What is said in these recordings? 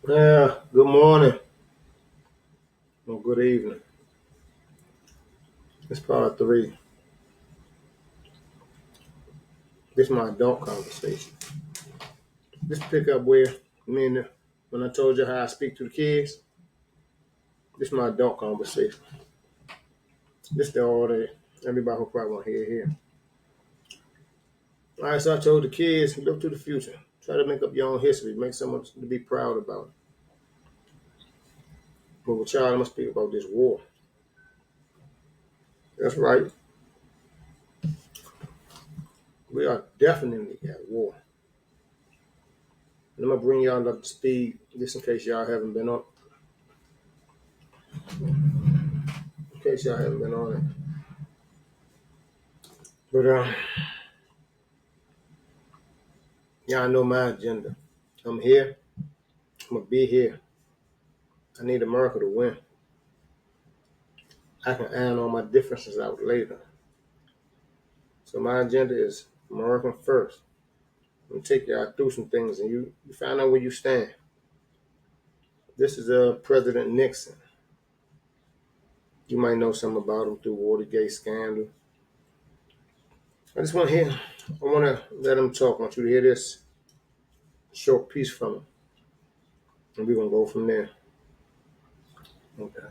Yeah, good morning or good evening. It's part three. This is my adult conversation. Just pick up where when I told you how I speak to the kids. This is my adult conversation. This is all that everybody who probably want to hear. All right, so I told the kids, look to the future. Try to make up your own history. Make someone to be proud about. But with y'all, I'm going to speak about this war. That's right. We are definitely at war. And I'm going to bring y'all up to speed just in case y'all haven't been on. In case y'all haven't been on it. But y'all know my agenda. I'm here. I'm gonna be here. I need America to win. I can iron all my differences out later. So my agenda is America first. I'm gonna take y'all through some things, and you find out where you stand. This is President Nixon. You might know something about him through Watergate scandal. I just want to hear. I want to let him talk. I want you to hear this short piece from him, and we're gonna go from there. Okay.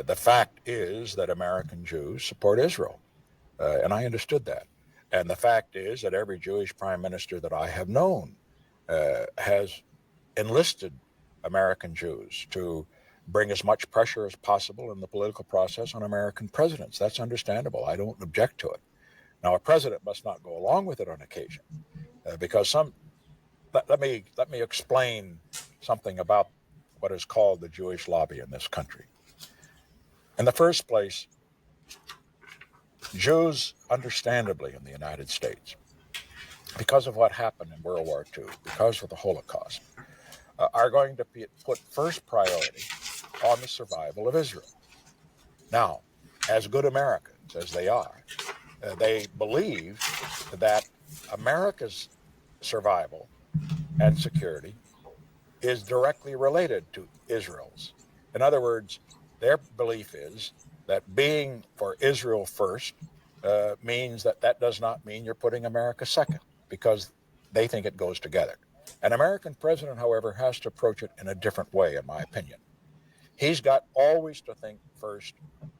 The fact is that American Jews support Israel, and I understood that. And the fact is that every Jewish prime minister that I have known has enlisted American Jews to bring as much pressure as possible in the political process on American presidents. That's understandable. I don't object to it. Now, a president must not go along with it on occasion, because let me explain something about what is called the Jewish lobby in this country. In the first place, Jews, understandably, in the United States, because of what happened in World War II, because of the Holocaust, are going to put first priority on the survival of Israel. Now, as good Americans as they are, they believe that America's survival and security is directly related to Israel's. In other words, their belief is that being for Israel first means that does not mean you're putting America second, because they think it goes together. An American president, however, has to approach it in a different way, in my opinion. He's got always to think first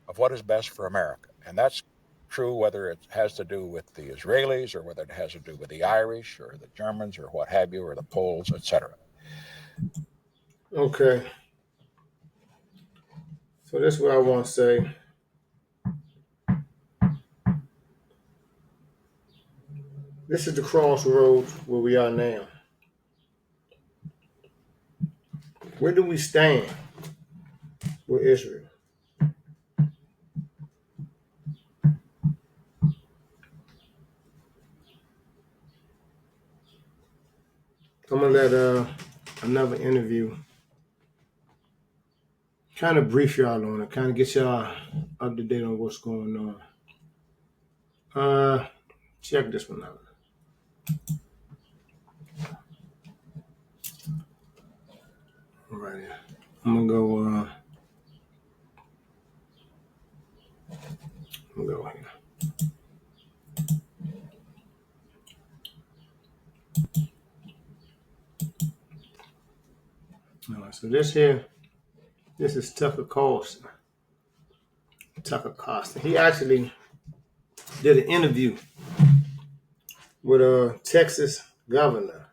of what is best for America. And that's true whether it has to do with the Israelis or whether it has to do with the Irish or the Germans or what have you, or the Poles, etc. Okay. So that's what I want to say. This is the crossroads where we are now. Where do we stand with Israel? I'm gonna let another interview kind of brief y'all on it, kind of get y'all up to date on what's going on. Uh, Check this one out. All right, I'm gonna go. I'm gonna go here. All right, so this is Tucker Carlson. Tucker Carlson. He actually did an interview with a Texas governor.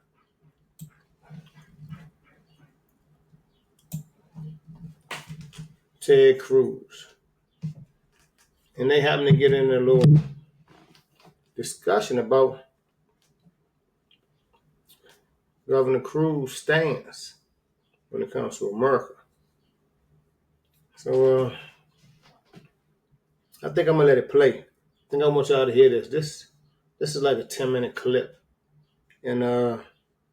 Ted Cruz. And they happened to get in a little discussion about Governor Cruz' stance when it comes to America. So I think I'm gonna let it play. I think I want y'all to hear this. This is like a 10-minute clip. And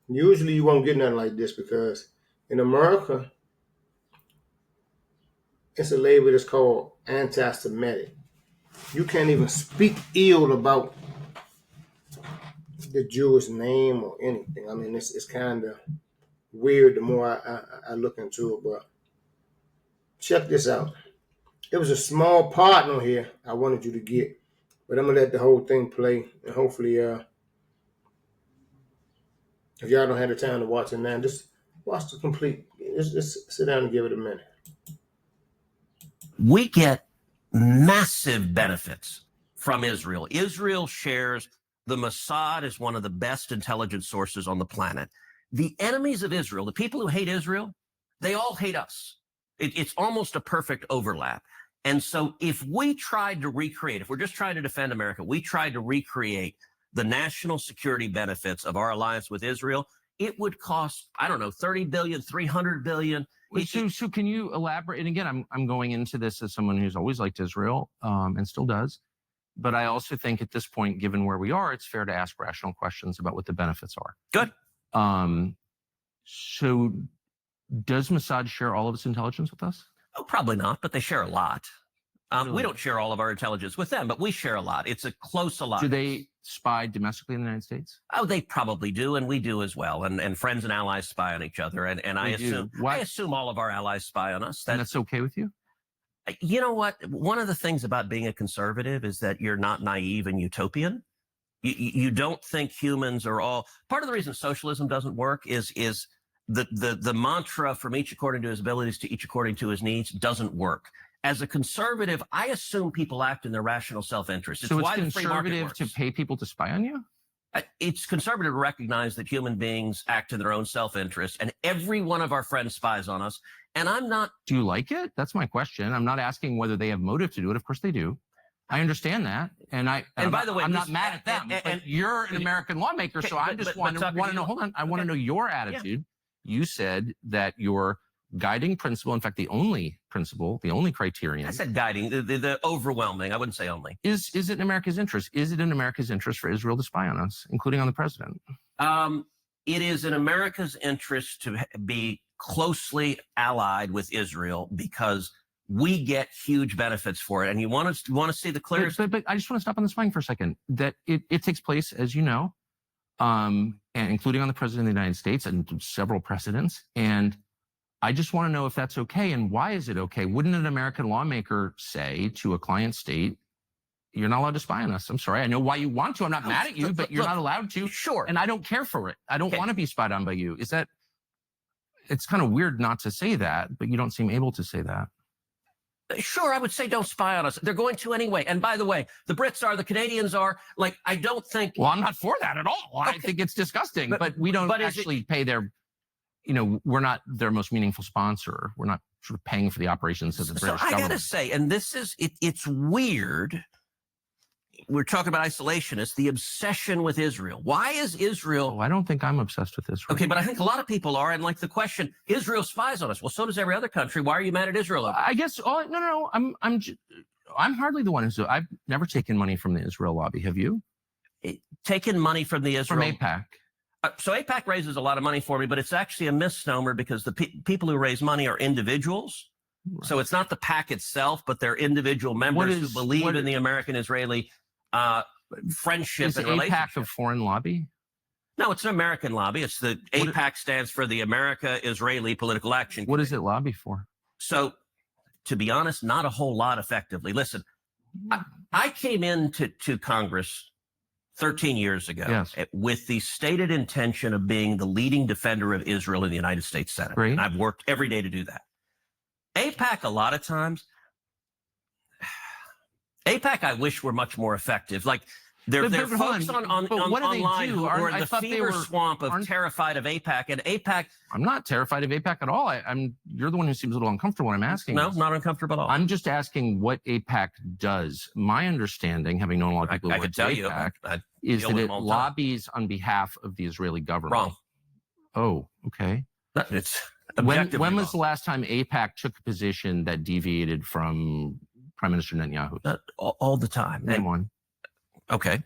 usually you won't get nothing like this because in America, it's a label that's called anti-Semitic. You can't even speak ill about the Jewish name or anything. I mean, it's kind of weird the more I look into it. But check this out. It was a small partner here I wanted you to get, but I'm gonna let the whole thing play, and hopefully, if y'all don't have the time to watch it now, just watch the complete. Just sit down and give it a minute. We get massive benefits from Israel. Israel shares the Mossad as one of the best intelligence sources on the planet. The enemies of Israel, the people who hate Israel, they all hate us. It's almost a perfect overlap. And so if we tried to recreate, if we're just trying to defend America, we tried to recreate the national security benefits of our alliance with Israel, it would cost, I don't know, 30 billion, 300 billion. So can you elaborate? And again, I'm going into this as someone who's always liked Israel and still does. But I also think at this point, given where we are, it's fair to ask rational questions about what the benefits are. Good. So does Mossad share all of its intelligence with us? Oh, probably not, but they share a lot. Really? We don't share all of our intelligence with them, but we share a lot. It's a close alliance. Do they spy domestically in the United States? Oh, they probably do, and we do as well. And friends and allies spy on each other. And I assume all of our allies spy on us. And that's okay with you? You know what? One of the things about being a conservative is that you're not naive and utopian. You don't think humans are all. Part of the reason socialism doesn't work is the mantra from each according to his abilities to each according to his needs doesn't work. As a conservative, I assume people act in their rational self-interest. So it's conservative to pay people to spy on you? It's conservative to recognize that human beings act in their own self-interest, and every one of our friends spies on us. And I'm not. Do you like it? That's my question. I'm not asking whether they have motive to do it. Of course they do. I understand that. And by the way, I'm not mad at them. But you're an American lawmaker, so I just want to know. Hold on. I want to know your attitude. Yeah. You said that your guiding principle, in fact, the only principle, the only criterion. I said guiding, the overwhelming. I wouldn't say only. Is it in America's interest? Is it in America's interest for Israel to spy on us, including on the president? It is in America's interest to be closely allied with Israel because we get huge benefits for it. And you want to see the clearest. But I just want to stop on the spying for a second. That it takes place, as you know, and including on the president of the United States and several precedents. And I just want to know if that's okay and why is it okay? Wouldn't an American lawmaker say to a client state, you're not allowed to spy on us? I'm sorry. I know why you want to. I'm not mad at you, but you're not allowed to. Sure. And I don't care for it. I don't want to be spied on by you. It's kind of weird not to say that, but you don't seem able to say that. Sure, I would say don't spy on us. They're going to anyway. And by the way, the Brits are, the Canadians are. Like, I don't think. Well, I'm not for that at all. Okay. I think it's disgusting. But we don't actually pay their. We're not their most meaningful sponsor. We're not sort of paying for the operations of the British government. I got to say, and this is, it's weird. We're talking about isolationists, the obsession with Israel. Why is Israel? Oh, I don't think I'm obsessed with Israel. Okay, but I think a lot of people are. And like the question, Israel spies on us. Well, so does every other country. Why are you mad at Israel? I guess, no. I'm hardly the one I've never taken money from the Israel lobby. Have you? Taken money from the Israel? From AIPAC. So AIPAC raises a lot of money for me, but it's actually a misnomer because the people who raise money are individuals. Right. So it's not the PAC itself, but they're individual members who believe in the American-Israeli friendship and relationship. Is AIPAC a foreign lobby? No, it's an American lobby. It's the AIPAC stands for the America-Israeli Political Action Committee. What does it lobby for? So, to be honest, not a whole lot effectively. Listen, I came into Congress 13 years ago with the stated intention of being the leading defender of Israel in the United States Senate. Right. And I've worked every day to do that. AIPAC, a lot of times, AIPAC, I wish were much more effective. Like, there are folks online who are in the fever swamp of terrified of AIPAC. And AIPAC... I'm not terrified of AIPAC at all. You're the one who seems a little uncomfortable when I'm asking. No, not uncomfortable at all. I'm just asking what AIPAC does. My understanding, having known a lot of people who work at AIPAC, is that it lobbies on behalf of the Israeli government. Wrong. Oh, okay. It's when was the last time AIPAC took a position that deviated from Prime Minister Netanyahu? All the time. Name one. Okay.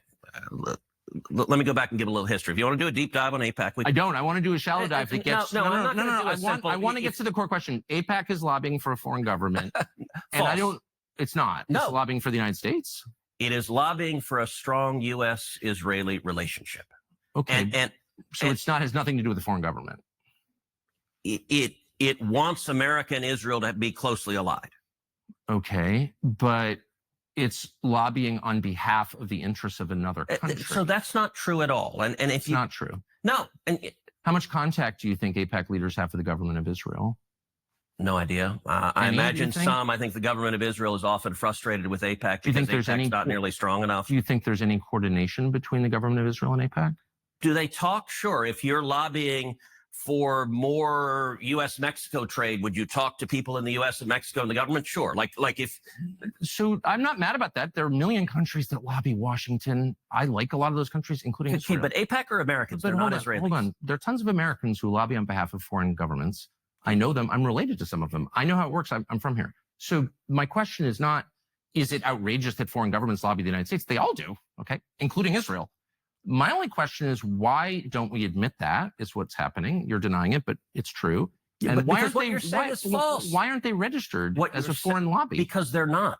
Let me go back and give a little history. If you want to do a deep dive on AIPAC, I don't. I want to do a shallow dive that gets. No. I want to get to the core question. AIPAC is lobbying for a foreign government, and I don't. It's not. No. It's lobbying for the United States. It is lobbying for a strong U.S.-Israeli relationship. Okay. And so it's not has nothing to do with the foreign government. It wants America and Israel to be closely allied. Okay, but it's lobbying on behalf of the interests of another country. So that's not true at all. And if it's not true. No. And how much contact do you think AIPAC leaders have with the government of Israel? No idea. I imagine some. I think the government of Israel is often frustrated with AIPAC because AIPAC's not nearly strong enough. Do you think there's any coordination between the government of Israel and AIPAC? Do they talk? Sure. If you're lobbying for more U.S.-Mexico trade, would you talk to people in the U.S. and Mexico and the government? Sure. Like if. So I'm not mad about that. There are a million countries that lobby Washington. I like a lot of those countries, including Israel. But AIPAC are Americans. They're not Israelis. Hold on. There are tons of Americans who lobby on behalf of foreign governments. I know them. I'm related to some of them. I know how it works. I'm from here. So my question is not, is it outrageous that foreign governments lobby the United States? They all do, okay, including Israel. My only question is, why don't we admit that is what's happening? You're denying it, but it's true. Yeah, and why aren't they registered as a foreign lobby? Because they're not.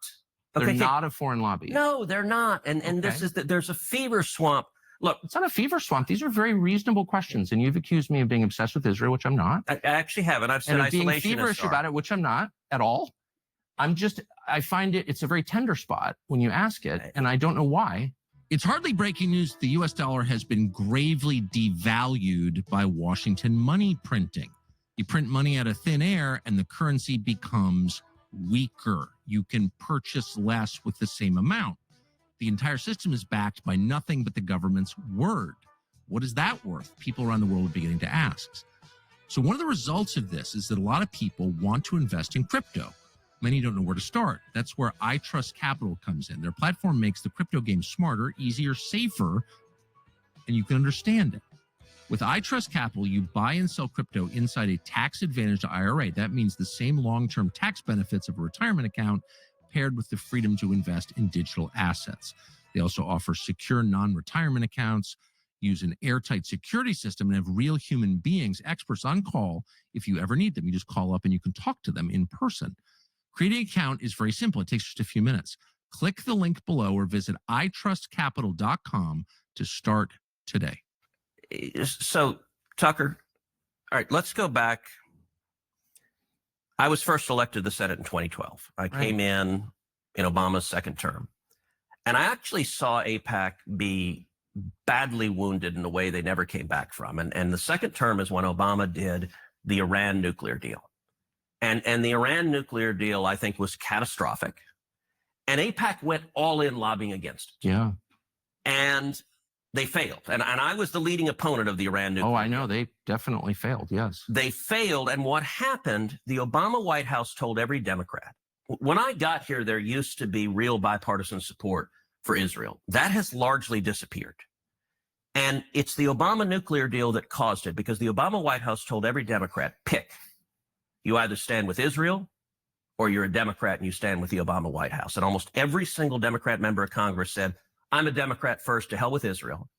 They're not a foreign lobby. No, they're not. And this is that there's a fever swamp. Look, it's not a fever swamp. These are very reasonable questions. And you've accused me of being obsessed with Israel, which I'm not. I actually haven't. I've said and isolationist. Being feverish about it, which I'm not at all. I find it's a very tender spot when you ask it, and I don't know why. It's hardly breaking news. The U.S. dollar has been gravely devalued by Washington money printing. You print money out of thin air, and the currency becomes weaker. You can purchase less with the same amount. The entire system is backed by nothing but the government's word. What is that worth? People around the world are beginning to ask. So one of the results of this is that a lot of people want to invest in crypto. Many don't know where to start. That's where I Trust Capital comes in. Their platform makes the crypto game smarter, easier, safer, and you can understand it. With I Trust Capital, you buy and sell crypto inside a tax-advantaged IRA. That means the same long-term tax benefits of a retirement account paired with the freedom to invest in digital assets. They also offer secure non-retirement accounts, use an airtight security system, and have real human beings, experts on call if you ever need them. You just call up and you can talk to them in person. Creating an account is very simple. It takes just a few minutes. Click the link below or visit itrustcapital.com to start today. So, Tucker, all right, let's go back. I was first elected to the Senate in 2012. I came in Obama's second term. And I actually saw AIPAC be badly wounded in a way they never came back from. And the second term is when Obama did the Iran nuclear deal. And the Iran nuclear deal, I think, was catastrophic. And AIPAC went all in lobbying against it. Yeah. And they failed. And I was the leading opponent of the Iran nuclear deal. Oh, I know. They definitely failed, yes. They failed. And what happened, the Obama White House told every Democrat, when I got here, there used to be real bipartisan support for Israel. That has largely disappeared. And it's the Obama nuclear deal that caused it, because the Obama White House told every Democrat, pick. You either stand with Israel or you're a Democrat and you stand with the Obama White House. And almost every single Democrat member of Congress said, I'm a Democrat first, to hell with Israel.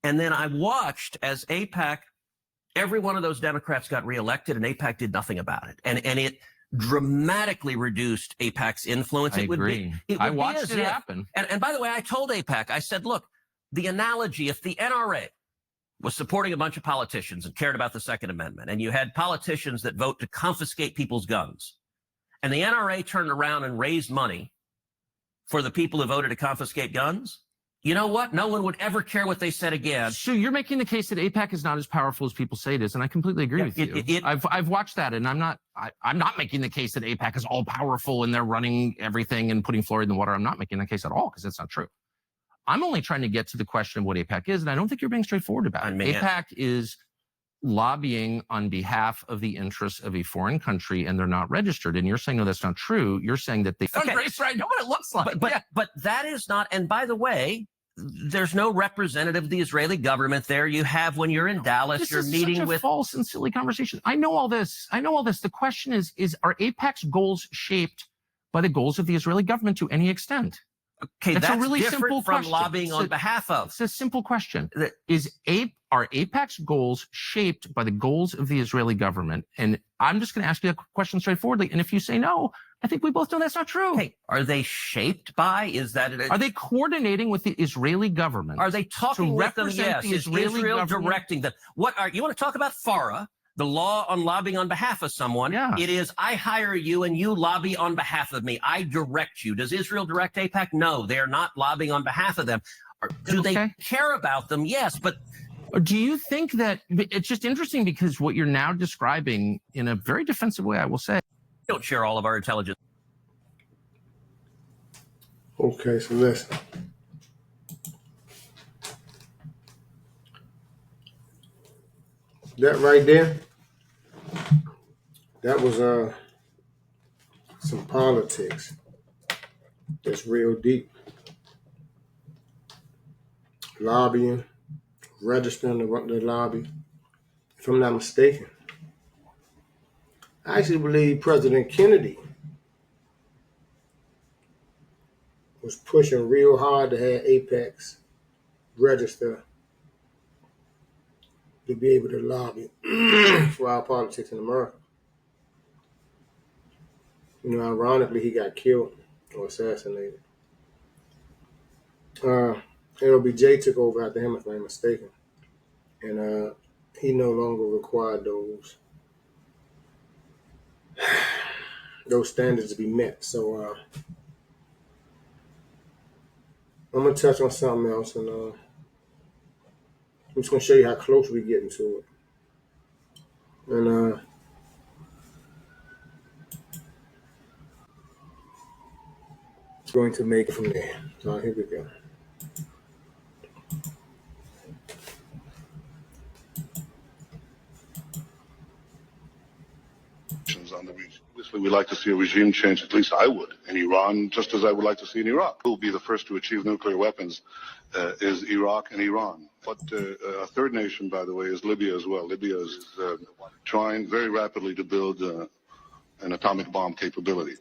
And then I watched as AIPAC, every one of those Democrats got reelected and AIPAC did nothing about it. And it dramatically reduced AIPAC's influence. I agree. I watched it happen. And by the way, I told AIPAC, I said, look, the analogy, if the NRA was supporting a bunch of politicians and cared about the Second Amendment, and you had politicians that vote to confiscate people's guns, and the NRA turned around and raised money for the people who voted to confiscate guns, you know what? No one would ever care what they said again. So you're making the case that AIPAC is not as powerful as people say it is, and I completely agree with you. I've watched that, and I'm not making the case that AIPAC is all powerful and they're running everything and putting fluoride in the water. I'm not making that case at all, because that's not true. I'm only trying to get to the question of what AIPAC is, and I don't think you're being straightforward about it. AIPAC is lobbying on behalf of the interests of a foreign country, and they're not registered. And you're saying, no, that's not true. You're saying that they fundraise, right? I know what it looks like. But that is not, and by the way, there's no representative of the Israeli government there. You have, when you're in Dallas, you're meeting with false and silly conversation. I know all this. The question is are AIPAC's goals shaped by the goals of the Israeli government to any extent? Okay, That's a really different simple from question. lobbying on behalf of. It's a simple question. Are AIPAC's goals shaped by the goals of the Israeli government? And I'm just going to ask you a question straightforwardly. And if you say no, I think we both know that's not true. Okay, are they shaped by? Are they coordinating with the Israeli government? Are they talking with them? Yes. The Is Israel government directing them? You want to talk about FARA, the law on lobbying on behalf of someone? Yeah. It is, I hire you and you lobby on behalf of me. I direct you. Does Israel direct AIPAC? No, they're not lobbying on behalf of them. Do they care about them? Yes, but do you think that it's just interesting because what you're now describing in a very defensive way, I will say, don't share all of our intelligence. Okay, so listen. That right there, that was some politics that's real deep. Lobbying, registering the lobby. If I'm not mistaken, I actually believe President Kennedy was pushing real hard to have Apex register to be able to lobby for our politics in America. You know, ironically, he got killed or assassinated. LBJ took over after him, if I'm not mistaken. And he no longer required those standards to be met. So I'm going to touch on something else, and I'm just going to show you how close we're getting to it. And it's going to make it from there. So here we go. On the region. Obviously, we'd like to see a regime change, at least I would, in Iran, just as I would like to see in Iraq. Who will be the first to achieve nuclear weapons is Iraq and Iran. But a third nation, by the way, is Libya as well. Libya is trying very rapidly to build an atomic bomb capability.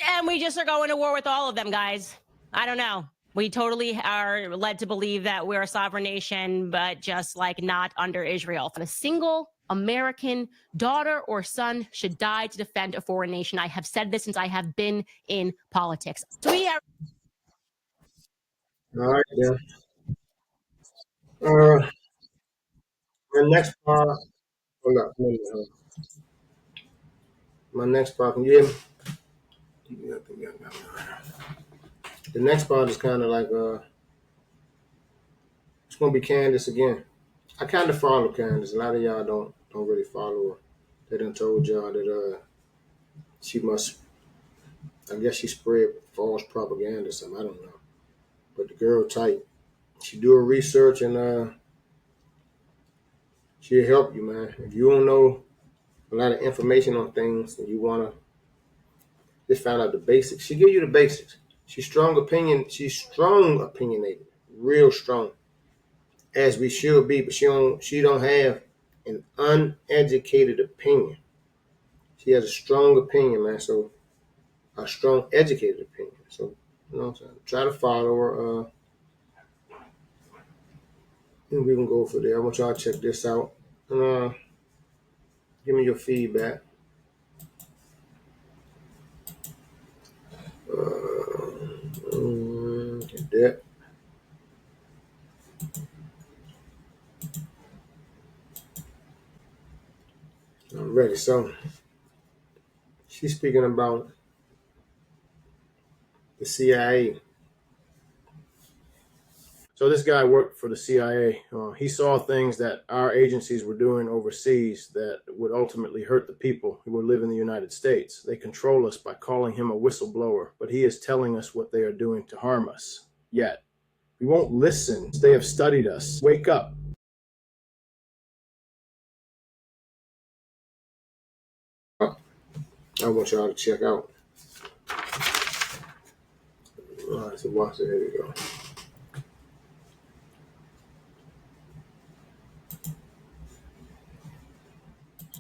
And we just are going to war with all of them, guys. I don't know. We totally are led to believe that we're a sovereign nation, but just like not under Israel. A single American daughter or son should die to defend a foreign nation. I have said this since I have been in politics. So we are. All right, then. The next part. Hold up. My next part. Can you hear me? The next part is kind of like it's gonna be Candace again. I kind of follow Candace. A lot of y'all don't really follow her. They done told y'all that she must. I guess she spread false propaganda or something. I don't know. But the girl tight. She do her research and she'll help you, man. If you don't know a lot of information on things and you wanna just find out the basics, she give you the basics. She's strong opinionated, real strong, as we should be. But she don't have an uneducated opinion. She has a strong opinion, man. So a strong educated opinion. So you know what I'm saying? Try to follow her. And we can go for there. I want y'all to check this out. And give me your feedback. Get that. I'm ready. So she's speaking about the CIA. So this guy worked for the CIA. He saw things that our agencies were doing overseas that would ultimately hurt the people who would live in the United States. They control us by calling him a whistleblower, but he is telling us what they are doing to harm us. Yet, we won't listen. They have studied us. Wake up. I want y'all to check out. All right, so watch it. Here we go.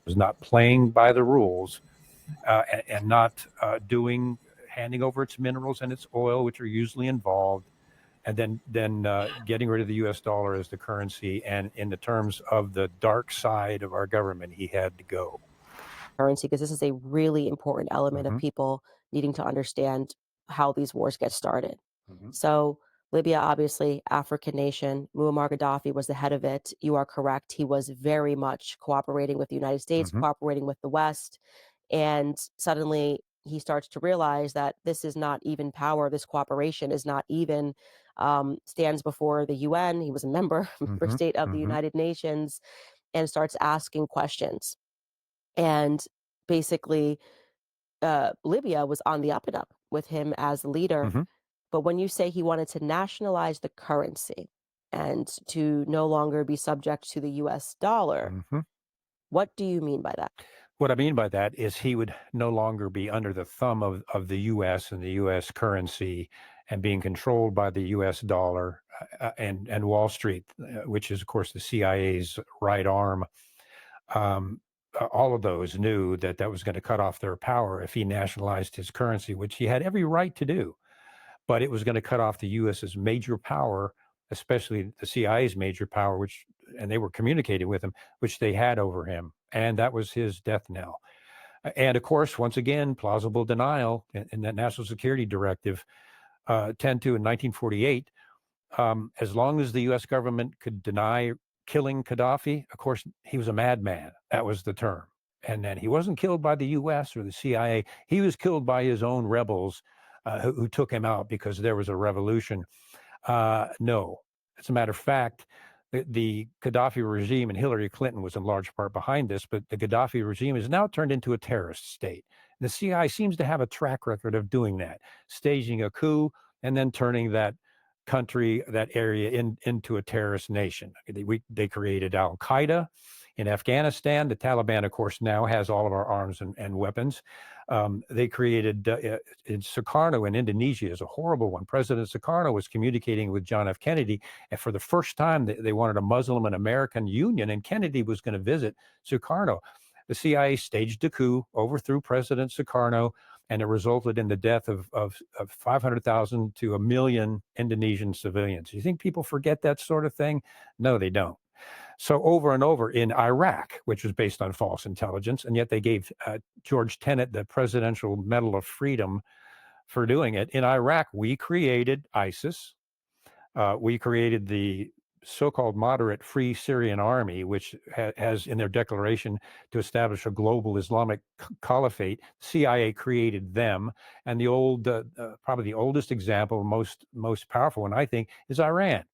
Was not playing by the rules and not doing handing over its minerals and its oil, which are usually involved, and then getting rid of the U.S. dollar as the currency. And in the terms of the dark side of our government, he had to go. Currency, because this is a really important element of people needing to understand how these wars get started. So Libya, obviously, African nation, Muammar Gaddafi was the head of it. You are correct. He was very much cooperating with the United States, cooperating with the West. And suddenly he starts to realize that this is not even power. This cooperation is not even, stands before the UN. He was a member for state of the United Nations, and starts asking questions. And basically, Libya was on the up and up with him as the leader. But when you say he wanted to nationalize the currency and to no longer be subject to the US dollar, what do you mean by that? What I mean by that is he would no longer be under the thumb of the U.S. and the U.S. currency and being controlled by the U.S. dollar and Wall Street, which is, of course, the CIA's right arm. All of those knew that that was going to cut off their power if he nationalized his currency, which he had every right to do. But it was going to cut off the U.S.'s major power, especially the CIA's major power, and they were communicating with him, which they had over him. And that was his death knell. And of course, once again, plausible denial in that National Security Directive 10-2 in 1948. As long as the U.S. government could deny killing Gaddafi, of course, he was a madman. That was the term. And then he wasn't killed by the U.S. or the CIA. He was killed by his own rebels who took him out because there was a revolution. No. As a matter of fact, the Gaddafi regime, and Hillary Clinton was in large part behind this, but the Gaddafi regime is now turned into a terrorist state. The CIA seems to have a track record of doing that, staging a coup and then turning that country, that area into a terrorist nation. They created Al-Qaeda in Afghanistan. The Taliban, of course, now has all of our arms and weapons. They created in Sukarno in Indonesia is a horrible one. President Sukarno was communicating with John F. Kennedy, and for the first time, they wanted a Muslim and American union, and Kennedy was going to visit Sukarno. The CIA staged a coup, overthrew President Sukarno, and it resulted in the death of 500,000 to 1 million Indonesian civilians. You think people forget that sort of thing? No, they don't. So over and over in Iraq, which was based on false intelligence, and yet they gave George Tenet the Presidential Medal of Freedom for doing it. In Iraq, we created ISIS. We created the so-called moderate Free Syrian Army, which has in their declaration to establish a global Islamic caliphate. CIA created them. And the old, probably the oldest example, most powerful one, I think, is Iran.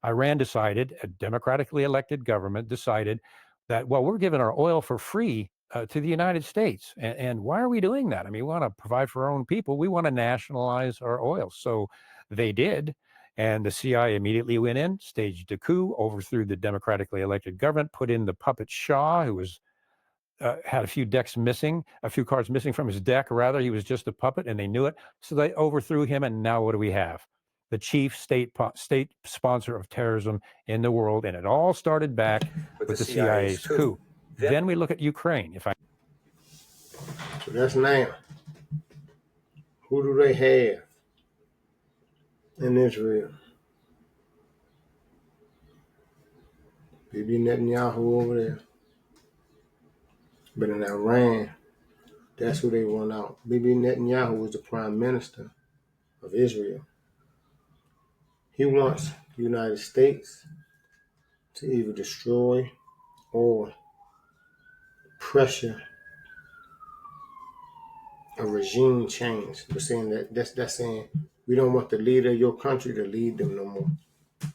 Iran decided, a democratically elected government decided that, well, we're giving our oil for free to the United States. And why are we doing that? I mean, we want to provide for our own people. We want to nationalize our oil. So they did. And the CIA immediately went in, staged a coup, overthrew the democratically elected government, put in the puppet Shah, who was had a few cards missing from his deck. Rather, he was just a puppet, and they knew it. So they overthrew him, and now what do we have? The chief state sponsor of terrorism in the world, and it all started back with the CIA's coup. Then we look at Ukraine. So that's now. Who do they have in Israel? Bibi Netanyahu over there. But in Iran, that's who they want out. Bibi Netanyahu was the prime minister of Israel. He wants the United States to either destroy or pressure a regime change. We're saying that's saying we don't want the leader of your country to lead them no more.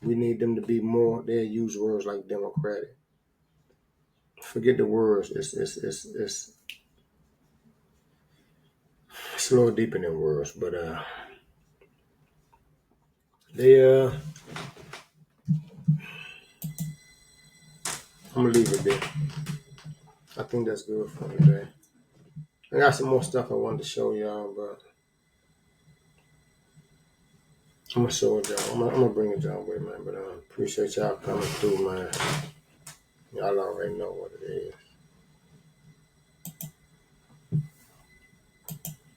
We need them to be more. They use words like democratic. Forget the words. It's a little deeper than words, but I'm gonna leave it there. I think that's good for today. I got some more stuff I wanted to show y'all, but I'm gonna show it y'all. I'm gonna bring it y'all way, man. But I appreciate y'all coming through, man. Y'all already know what it is.